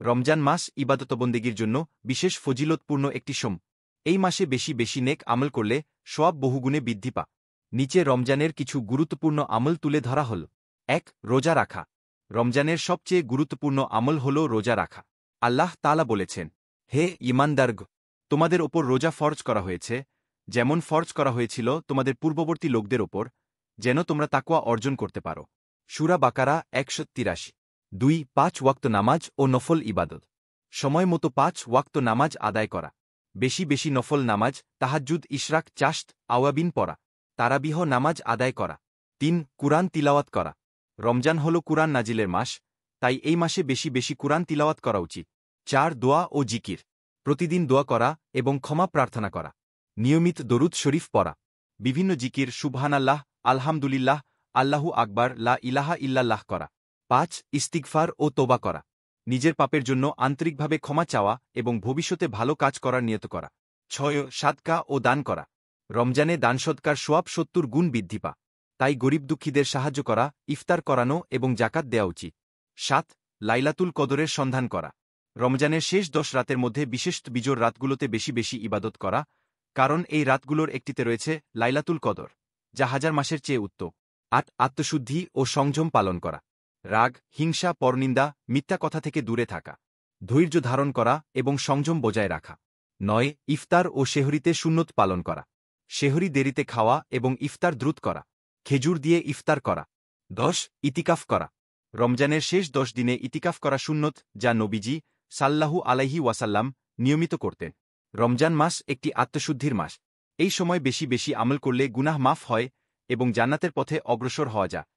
রমজান মাস ইবাদতবন্দেগীর জন্য বিশেষ ফজিলতপূর্ণ একটি এই মাসে বেশি বেশি নেক আমল করলে সওয়াব বহুগুণে বৃদ্ধি পা। নিচে রমজানের কিছু গুরুত্বপূর্ণ আমল তুলে ধরা হল। ১. রোজা রাখা। রমজানের সবচেয়ে গুরুত্বপূর্ণ আমল হল রোজা রাখা। আল্লাহ তাআলা বলেছেন, হে ঈমানদারগ, তোমাদের ওপর রোজা ফরজ করা হয়েছে, যেমন ফরজ করা হয়েছিল তোমাদের পূর্ববর্তী লোকদের ওপর, যেন তোমরা তাকওয়া অর্জন করতে পারো। সূরা বাকারা ১৮৩। ২. ৫ ওয়াক্ত নামাজ ও নফল ইবাদত। সময় মতো ৫ ওয়াক্ত নামাজ আদায় করা। বেশি বেশি নফল নামাজ, তাহাজ্জুদ, ইশরাক, চাশত, আওয়াবিন পড়া, তারাবিহ নামাজ আদায় করা। ৩. কুরআন তিলাওয়াত করা। রমজান হল কুরআন নাজিলের মাস, তাই এই মাসে বেশি বেশি কুরআন তিলাওয়াত করা উচিত। ৪. দোয়া ও জিকির। প্রতিদিন দোয়া করা এবং ক্ষমা প্রার্থনা করা। নিয়মিত দরুদ শরীফ পড়া। বিভিন্ন জিকির সুবহানাল্লাহ, আলহামদুলিল্লাহ, আল্লাহু আকবার, লা ইলাহা ইল্লাল্লাহ করা। ৫. ইস্তিগফার ও তোবা করা। নিজের পাপের জন্য আন্তরিকভাবে ক্ষমা চাওয়া এবং ভবিষ্যতে ভালো কাজ করার নিয়ত করা। ৬. সাদকা ও দান করা। রমজানে দান সদকার সওয়াব ৭০ গুণ বৃদ্ধি পা, তাই গরিব দুঃখীদের সাহায্য করা, ইফতার করানো এবং জাকাত দেওয়া উচিত। ৭. লাইলাতুল কদরের সন্ধান করা। রমজানের শেষ ১০ রাতের মধ্যে বিশেষ বিজোড় রাতগুলোতে বেশি বেশি ইবাদত করা, কারণ এই রাতগুলোর একটিতে রয়েছে লাইলাতুল কদর, যা হাজার মাসের চেয়ে উত্তম। ৮. আত্মশুদ্ধি ও সংযম পালন করা। রাগ, হিংসা, পরনিন্দা, মিথ্যা কথা থেকে দূরে থাকা, ধৈর্য ধারণ করা এবং সংযম বজায় রাখা। ৯. ইফতার ও সেহরিতে সুন্নত পালন করা। সেহরি দেরিতে খাওয়া এবং ইফতার দ্রুত করা। খেজুর দিয়ে ইফতার করা। ১০. ইতিকাফ করা। রমজানের শেষ ১০ দিনে ইতিকাফ করা সুন্নত, যা নবীজি সাল্লাল্লাহু আলাইহি ওয়াসাল্লাম নিয়মিত করতেন। রমজান মাস একটি আত্মশুদ্ধির মাস। এই সময় বেশি বেশি আমল করলে গুনাহ মাফ হয় এবং জান্নাতের পথে অগ্রসর হওয়া যায়।